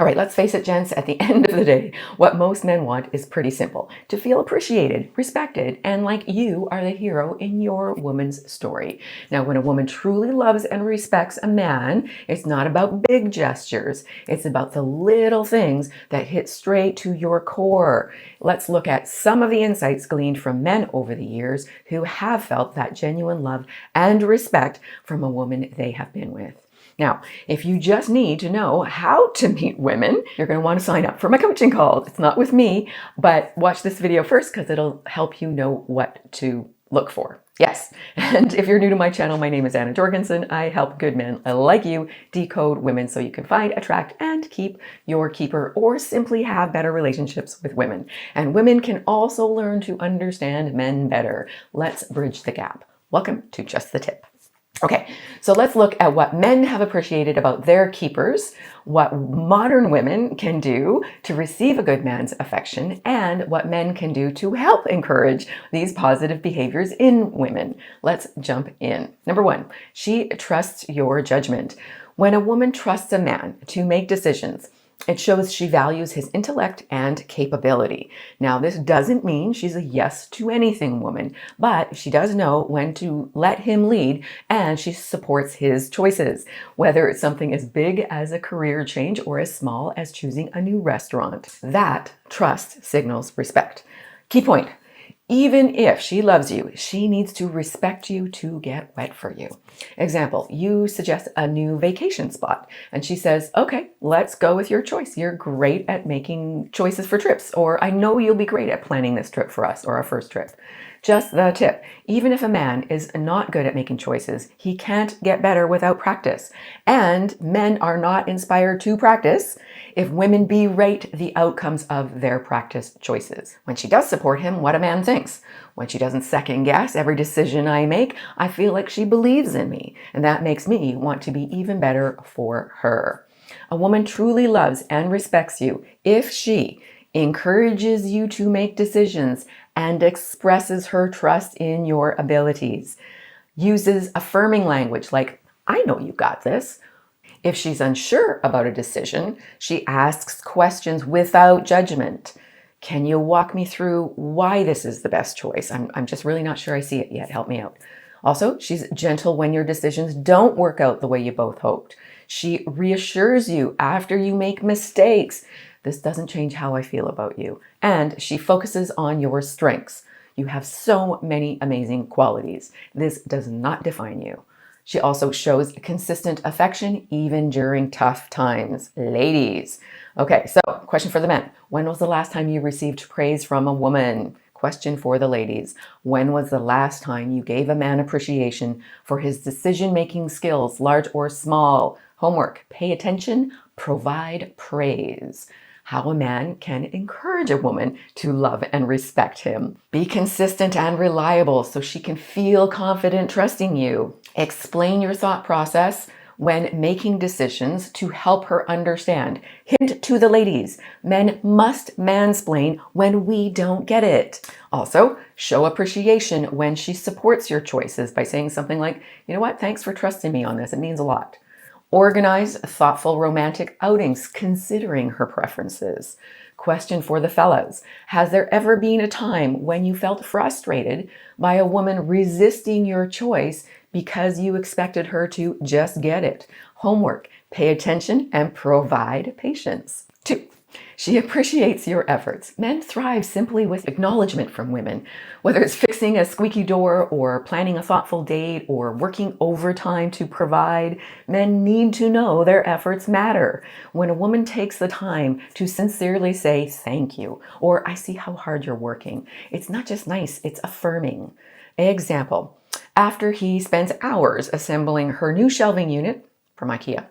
All right, let's face it, gents, at the end of the day, what most men want is pretty simple: to feel appreciated, respected, and like you are the hero in your woman's story. Now, when a woman truly loves and respects a man, it's not about big gestures. It's about the little things that hit straight to your core. Let's look at some of the insights gleaned from men over the years who have felt that genuine love and respect from a woman they have been with. Now, if you just need to know how to meet women, you're going to want to sign up for my coaching call. It's not with me, but watch this video first because it'll help you know what to look for. Yes, and if you're new to my channel, my name is Anna Jorgensen. I help good men like you decode women so you can find, attract, and keep your keeper, or simply have better relationships with women. And women can also learn to understand men better. Let's bridge the gap. Welcome to Just the Tip. Okay, so let's look at what men have appreciated about their keepers, what modern women can do to receive a good man's affection, and what men can do to help encourage these positive behaviors in women. Let's jump in. Number one, she trusts your judgment. When a woman trusts a man to make decisions, it shows she values his intellect and capability. Now, this doesn't mean she's a yes to anything woman, but she does know when to let him lead, and she supports his choices, whether it's something as big as a career change or as small as choosing a new restaurant. That trust signals respect. Key point: even if she loves you, she needs to respect you to get wet for you. Example, you suggest a new vacation spot and she says, okay, let's go with your choice. You're great at making choices for trips, or I know you'll be great at planning this trip for us, or our first trip. Just the tip: even if a man is not good at making choices, he can't get better without practice. And men are not inspired to practice if women berate the outcomes of their practice choices. When she does support him, what a man thinks. When she doesn't second guess every decision I make, I feel like she believes in me, and that makes me want to be even better for her. A woman truly loves and respects you if she encourages you to make decisions and expresses her trust in your abilities, uses affirming language like, I know you got this. If she's unsure about a decision, she asks questions without judgment. Can you walk me through why this is the best choice? I'm just really not sure I see it yet. Help me out. Also, she's gentle when your decisions don't work out the way you both hoped. She reassures you after you make mistakes. This doesn't change how I feel about you. And she focuses on your strengths. You have so many amazing qualities. This does not define you. She also shows consistent affection even during tough times. Ladies. Okay, so question for the men. When was the last time you received praise from a woman? Question for the ladies. When was the last time you gave a man appreciation for his decision-making skills, large or small? Homework: pay attention, provide praise. How a man can encourage a woman to love and respect him. Be consistent and reliable so she can feel confident trusting you. Explain your thought process when making decisions to help her understand. Hint to the ladies: men must mansplain when we don't get it. Also, show appreciation when she supports your choices by saying something like, you know what, thanks for trusting me on this. It means a lot. Organize thoughtful romantic outings considering her preferences. Question for the fellas: has there ever been a time when you felt frustrated by a woman resisting your choice because you expected her to just get it? Homework: pay attention and provide patience. 2. She appreciates your efforts. Men thrive simply with acknowledgement from women. Whether it's fixing a squeaky door or planning a thoughtful date or working overtime to provide, men need to know their efforts matter. When a woman takes the time to sincerely say thank you, or I see how hard you're working, it's not just nice, it's affirming. Example: after he spends hours assembling her new shelving unit from IKEA,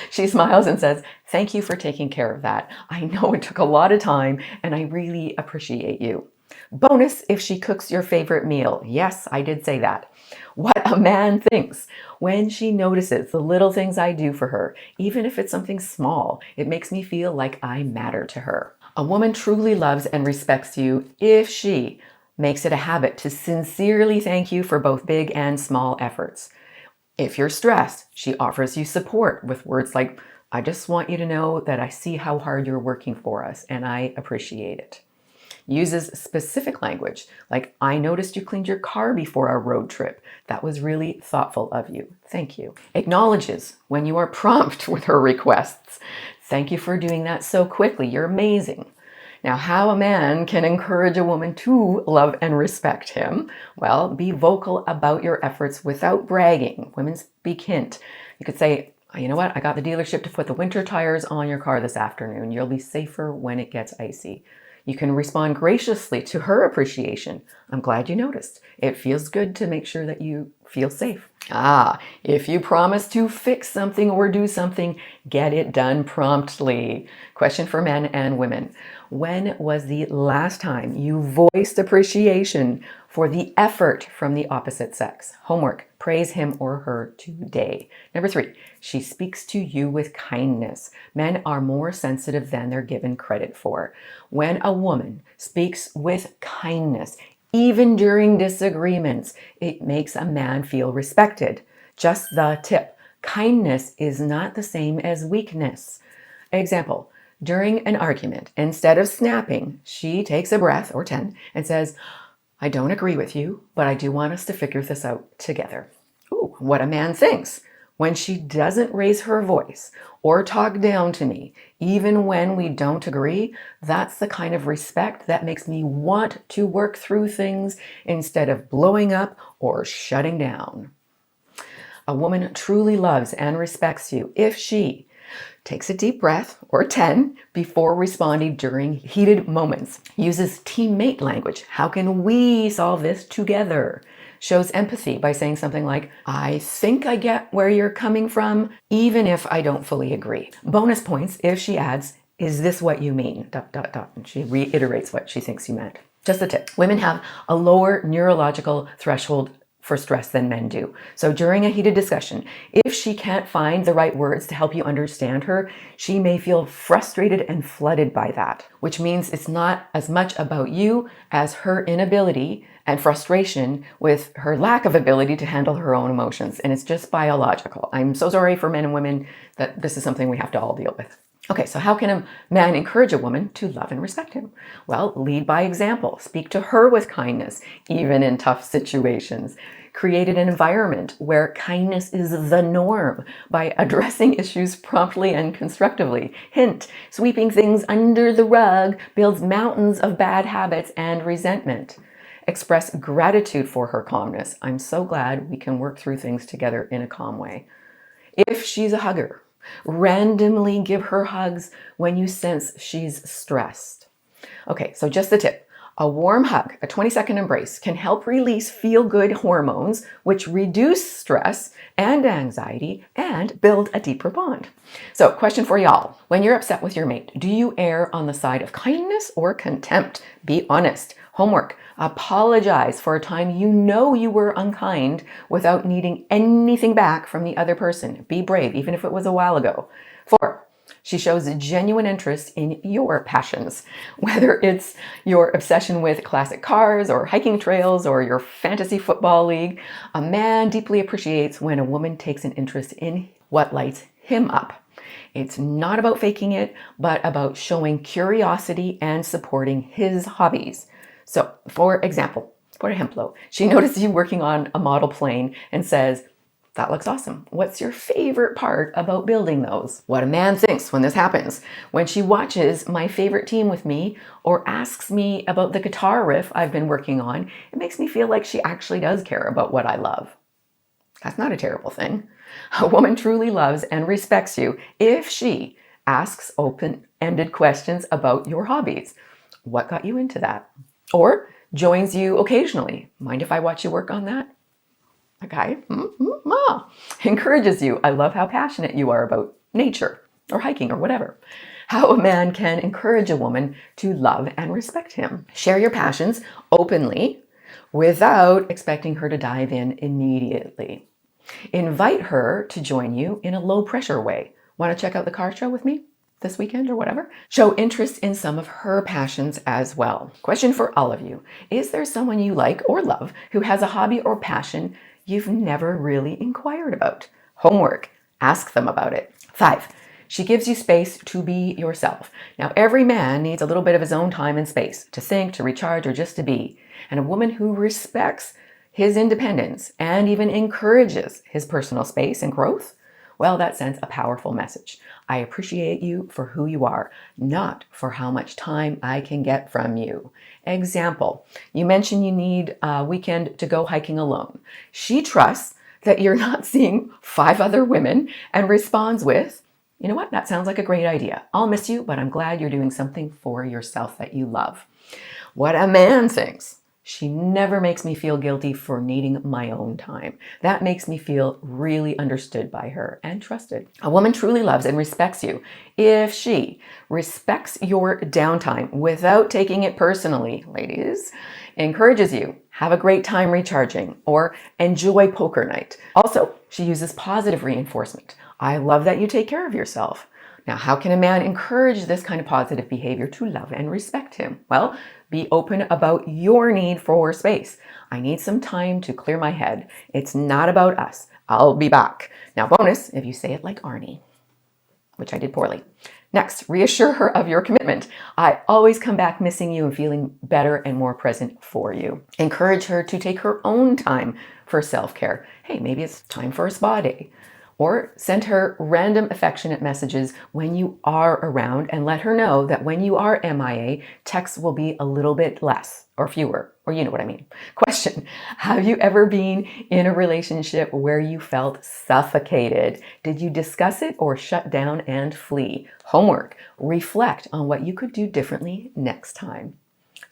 she smiles and says, thank you for taking care of that. I know it took a lot of time and I really appreciate you. Bonus if she cooks your favorite meal. Yes, I did say that. What a man thinks when she notices the little things I do for her, even if it's something small, it makes me feel like I matter to her. A woman truly loves and respects you if she makes it a habit to sincerely thank you for both big and small efforts. If you're stressed, she offers you support with words like, I just want you to know that I see how hard you're working for us and I appreciate it. Uses specific language like, I noticed you cleaned your car before our road trip. That was really thoughtful of you. Thank you. Acknowledges when you are prompt with her requests. Thank you for doing that so quickly. You're amazing. Now, how a man can encourage a woman to love and respect him? Well, be vocal about your efforts without bragging. Women speak hint. You could say, you know what? I got the dealership to put the winter tires on your car this afternoon. You'll be safer when it gets icy. You can respond graciously to her appreciation. I'm glad you noticed. It feels good to make sure that you feel safe. If you promise to fix something or do something, get it done promptly. Question for men and women. When was the last time you voiced appreciation for the effort from the opposite sex? Homework. Praise him or her today. Number 3, she speaks to you with kindness. Men are more sensitive than they're given credit for. When a woman speaks with kindness, even during disagreements, it makes a man feel respected. Just the tip. Kindness is not the same as weakness. Example, during an argument, instead of snapping, she takes a breath, or 10, and says, I don't agree with you, but I do want us to figure this out together. Ooh, what a man thinks. When she doesn't raise her voice or talk down to me, even when we don't agree, that's the kind of respect that makes me want to work through things instead of blowing up or shutting down. A woman truly loves and respects you if she takes a deep breath, or 10, before responding during heated moments. Uses teammate language. How can we solve this together? Shows empathy by saying something like, I think I get where you're coming from, even if I don't fully agree. Bonus points if she adds, is this what you mean? ... And she reiterates what she thinks you meant. Just a tip. Women have a lower neurological threshold for stress than men do. So during a heated discussion, if she can't find the right words to help you understand her, she may feel frustrated and flooded by that, which means it's not as much about you as her inability and frustration with her lack of ability to handle her own emotions. And it's just biological. I'm so sorry for men and women that this is something we have to all deal with. Okay, so how can a man encourage a woman to love and respect him? Well, lead by example. Speak to her with kindness, even in tough situations. Create an environment where kindness is the norm by addressing issues promptly and constructively. Hint, sweeping things under the rug builds mountains of bad habits and resentment. Express gratitude for her calmness. I'm so glad we can work through things together in a calm way. If she's a hugger, randomly give her hugs when you sense she's stressed. Okay, so just the tip. A warm hug, a 20-second embrace, can help release feel-good hormones, which reduce stress and anxiety and build a deeper bond. So, question for y'all. When you're upset with your mate, do you err on the side of kindness or contempt? Be honest. Homework. Apologize for a time you know you were unkind without needing anything back from the other person. Be brave, even if it was a while ago. 4, she shows a genuine interest in your passions, whether it's your obsession with classic cars or hiking trails or your fantasy football league. A man deeply appreciates when a woman takes an interest in what lights him up. It's not about faking it, but about showing curiosity and supporting his hobbies. So, for example, por ejemplo, she notices you working on a model plane and says, that looks awesome. What's your favorite part about building those? What a man thinks when this happens. When she watches my favorite team with me or asks me about the guitar riff I've been working on, it makes me feel like she actually does care about what I love. That's not a terrible thing. A woman truly loves and respects you if she asks open-ended questions about your hobbies. What got you into that? Or joins you occasionally. Mind if I watch you work on that? Okay. Encourages you. I love how passionate you are about nature or hiking or whatever. How a man can encourage a woman to love and respect him. Share your passions openly without expecting her to dive in immediately. Invite her to join you in a low pressure way. Want to check out the car show with me this weekend or whatever? Show interest in some of her passions as well. Question for all of you. Is there someone you like or love who has a hobby or passion you've never really inquired about? Homework. Ask them about it. 5. She gives you space to be yourself. Now, every man needs a little bit of his own time and space to think, to recharge, or just to be. And a woman who respects his independence and even encourages his personal space and growth, well, that sends a powerful message. I appreciate you for who you are, not for how much time I can get from you. Example, you mentioned you need a weekend to go hiking alone. She trusts that you're not seeing 5 other women and responds with, you know what, that sounds like a great idea. I'll miss you, but I'm glad you're doing something for yourself that you love. What a man thinks. She never makes me feel guilty for needing my own time. That makes me feel really understood by her and trusted. A woman truly loves and respects you if she respects your downtime without taking it personally, ladies, encourages you, have a great time recharging, or enjoy poker night. Also, she uses positive reinforcement. I love that you take care of yourself. Now, how can a man encourage this kind of positive behavior to love and respect him? Well, be open about your need for space. I need some time to clear my head. It's not about us. I'll be back. Now, bonus, if you say it like Arnie, which I did poorly. Next, reassure her of your commitment. I always come back missing you and feeling better and more present for you. Encourage her to take her own time for self-care. Hey, maybe it's time for a spa day. Or send her random affectionate messages when you are around and let her know that when you are MIA, texts will be a little bit less or fewer, or you know what I mean. Question, have you ever been in a relationship where you felt suffocated? Did you discuss it or shut down and flee? Homework, reflect on what you could do differently next time.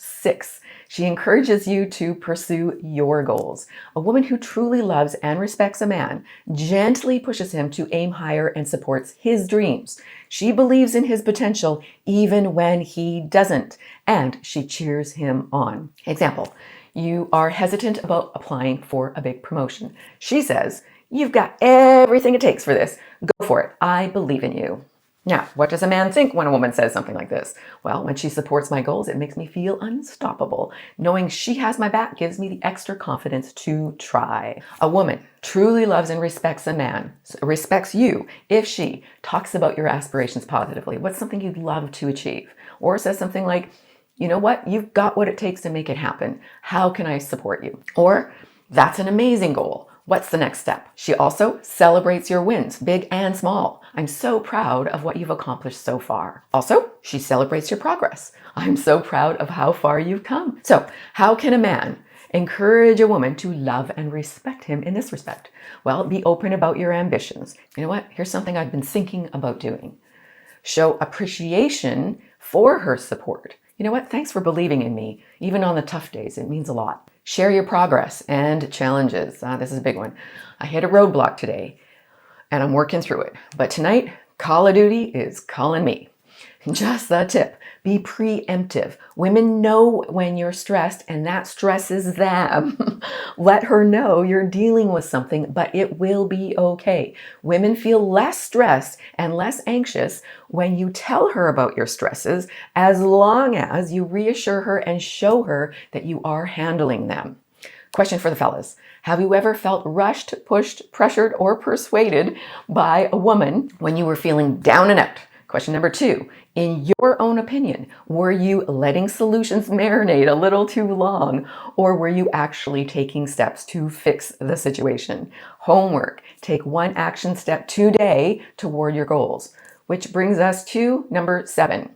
6, she encourages you to pursue your goals. A woman who truly loves and respects a man gently pushes him to aim higher and supports his dreams. She believes in his potential even when he doesn't, and she cheers him on. Example, you are hesitant about applying for a big promotion. She says, you've got everything it takes for this. Go for it. I believe in you. Now, what does a man think when a woman says something like this? Well, when she supports my goals, it makes me feel unstoppable. Knowing she has my back gives me the extra confidence to try. A woman truly loves and respects a man, respects you, if she talks about your aspirations positively. What's something you'd love to achieve? Or says something like, you know what? You've got what it takes to make it happen. How can I support you? Or, that's an amazing goal. What's the next step? She also celebrates your wins, big and small. I'm so proud of what you've accomplished so far. Also, she celebrates your progress. I'm so proud of how far you've come. So, how can a man encourage a woman to love and respect him in this respect? Well, be open about your ambitions. You know what? Here's something I've been thinking about doing. Show appreciation for her support. You know what? Thanks for believing in me, even on the tough days. It means a lot. Share your progress and challenges. This is a big one. I hit a roadblock today and I'm working through it. But tonight, Call of Duty is calling me. Just the tip. Be preemptive. Women know when you're stressed and that stresses them. Let her know you're dealing with something, but it will be okay. Women feel less stressed and less anxious when you tell her about your stresses, as long as you reassure her and show her that you are handling them. Question for the fellas. Have you ever felt rushed, pushed, pressured, or persuaded by a woman when you were feeling down and out? Question number 2, in your own opinion, were you letting solutions marinate a little too long, or were you actually taking steps to fix the situation? Homework, take one action step today toward your goals. Which brings us to number 7.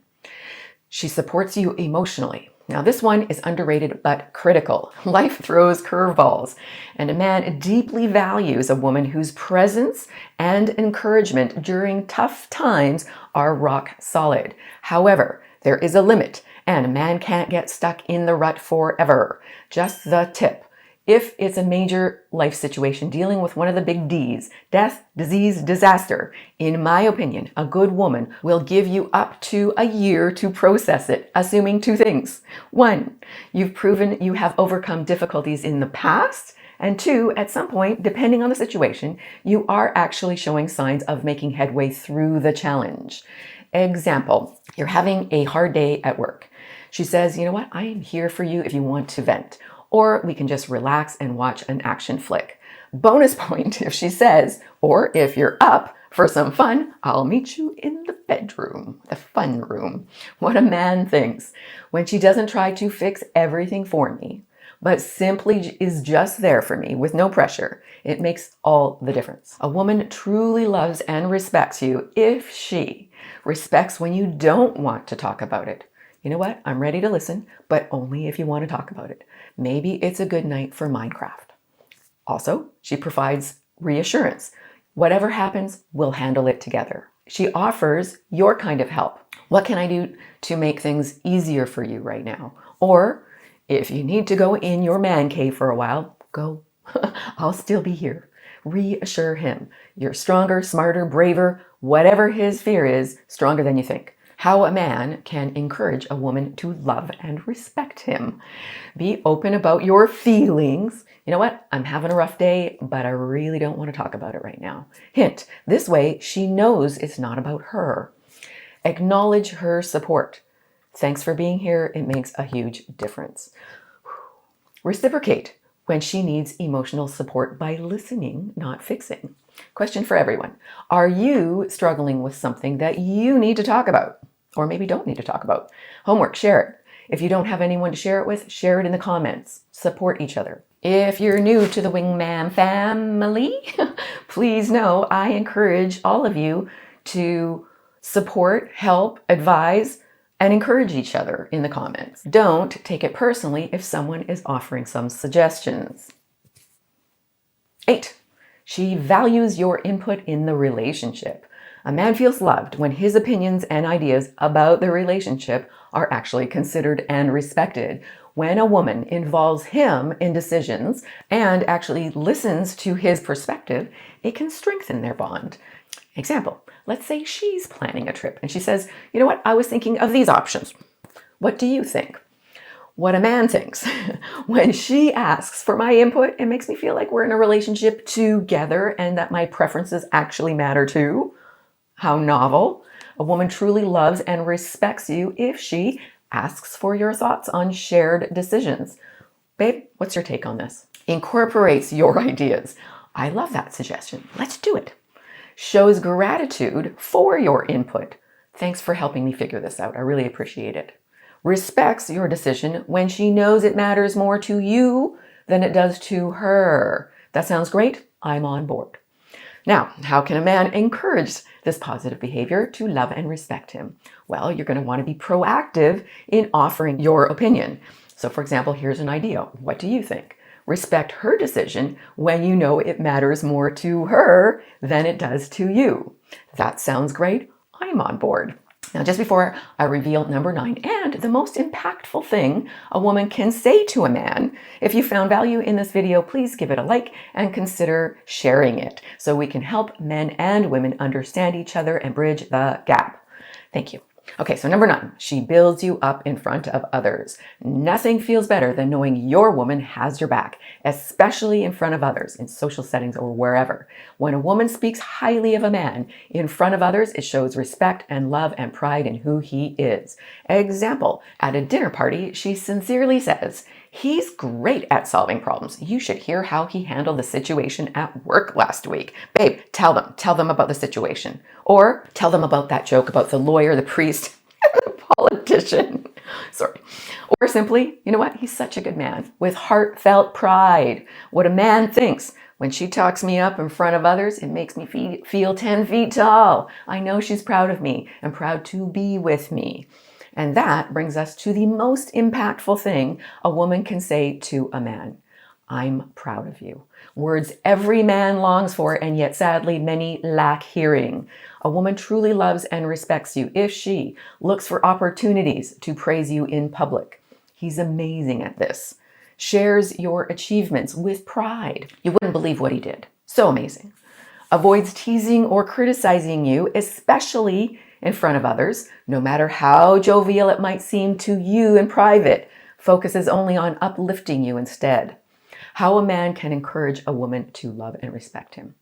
She supports you emotionally. Now, this one is underrated but critical. Life throws curveballs, and a man deeply values a woman whose presence and encouragement during tough times are rock solid. However, there is a limit, and a man can't get stuck in the rut forever. Just the tip. If it's a major life situation dealing with one of the big D's, death, disease, disaster, in my opinion, a good woman will give you up to a year to process it, assuming 2 things. 1, you've proven you have overcome difficulties in the past. And 2, at some point, depending on the situation, you are actually showing signs of making headway through the challenge. Example, you're having a hard day at work. She says, you know what, I am here for you if you want to vent. Or we can just relax and watch an action flick. Bonus point if she says, or if you're up For some fun, I'll meet you in the bedroom, the fun room. What a man thinks when she doesn't try to fix everything for me, but simply is just there for me with no pressure. It makes all the difference. A woman truly loves and respects you if she respects when you don't want to talk about it. You know what? I'm ready to listen, but only if you want to talk about it. Maybe it's a good night for Minecraft. Also, she provides reassurance. Whatever happens, we'll handle it together. She offers your kind of help. What can I do to make things easier for you right now? Or if you need to go in your man cave for a while, go. I'll still be here. Reassure him. You're stronger, smarter, braver, whatever his fear is, stronger than you think. How a man can encourage a woman to love and respect him. Be open about your feelings. You know what? I'm having a rough day, but I really don't want to talk about it right now. Hint, this way she knows it's not about her. Acknowledge her support. Thanks for being here. It makes a huge difference. Reciprocate when she needs emotional support by listening, not fixing. Question for everyone. Are you struggling with something that you need to talk about? Or maybe don't need to talk about? Homework, share it. If you don't have anyone to share it with, share it in the comments. Support each other. If you're new to the Wingmam family, please know I encourage all of you to support, help, advise, and encourage each other in the comments. Don't take it personally if someone is offering some suggestions. 8. She values your input in the relationship. A man feels loved when his opinions and ideas about the relationship are actually considered and respected. When a woman involves him in decisions and actually listens to his perspective, it can strengthen their bond. Example, let's say she's planning a trip and she says, you know what, I was thinking of these options. What do you think? What a man thinks. When she asks for my input, it makes me feel like we're in a relationship together and that my preferences actually matter too. How novel. A woman truly loves and respects you if she asks for your thoughts on shared decisions. Babe, what's your take on this? Incorporates your ideas. I love that suggestion. Let's do it. Shows gratitude for your input. Thanks for helping me figure this out. I really appreciate it. Respects your decision when she knows it matters more to you than it does to her. That sounds great. I'm on board. Now, how can a man encourage this positive behavior to love and respect him? Well, you're going to want to be proactive in offering your opinion. So, for example, here's an idea. What do you think? Respect her decision when you know it matters more to her than it does to you. That sounds great. I'm on board. Now, just before I reveal number 9, and the most impactful thing a woman can say to a man, if you found value in this video, please give it a like and consider sharing it so we can help men and women understand each other and bridge the gap. Thank you. Okay, so number 9, she builds you up in front of others. Nothing feels better than knowing your woman has your back, especially in front of others, in social settings or wherever. When a woman speaks highly of a man in front of others, it shows respect and love and pride in who he is. Example, at a dinner party, she sincerely says, he's great at solving problems. You should hear how he handled the situation at work last week. Babe, tell them about the situation. Or tell them about that joke about the lawyer, the priest, and the politician. Sorry. Or simply, you know what? He's such a good man with heartfelt pride. What a man thinks. When she talks me up in front of others, it makes me feel 10 feet tall. I know she's proud of me and proud to be with me. And that brings us to the most impactful thing a woman can say to a man. I'm proud of you. Words every man longs for, and yet sadly many lack hearing. A woman truly loves and respects you if she looks for opportunities to praise you in public. He's amazing at this. Shares your achievements with pride. You wouldn't believe what he did. So amazing. Avoids teasing or criticizing you, especially in front of others, no matter how jovial it might seem to you in private. Focuses only on uplifting you instead. How a man can encourage a woman to love and respect him.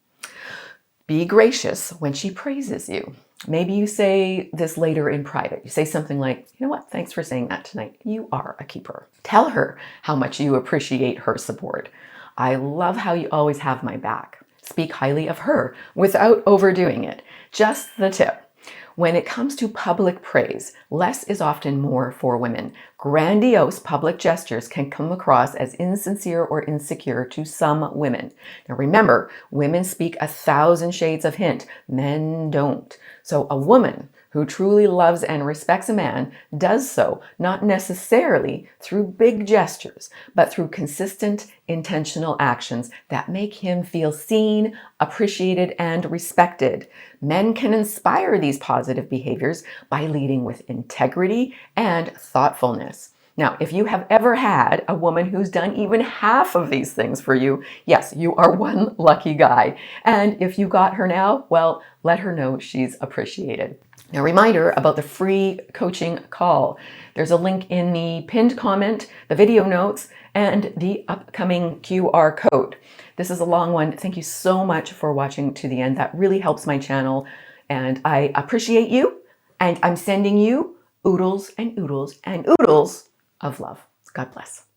Be gracious when she praises you. Maybe you say this later in private. You say something like, you know what, thanks for saying that tonight. You are a keeper. Tell her how much you appreciate her support. I love how you always have my back. speak highly of her without overdoing it. Just the tip. When it comes to public praise, less is often more for women. Grandiose public gestures can come across as insincere or insecure to some women. Now remember, women speak 1,000 shades of hint. Men don't. So a woman who truly loves and respects a man does so not necessarily through big gestures, but through consistent, intentional actions that make him feel seen, appreciated, and respected. Men can inspire these positive behaviors by leading with integrity and thoughtfulness. Now, if you have ever had a woman who's done even half of these things for you, yes, you are one lucky guy. And if you got her now, well, let her know she's appreciated. Now, reminder about the free coaching call. There's a link in the pinned comment, the video notes, and the upcoming QR code. This is a long one. Thank you so much for watching to the end. That really helps my channel, and I appreciate you. And I'm sending you oodles and oodles and oodles of love. God bless.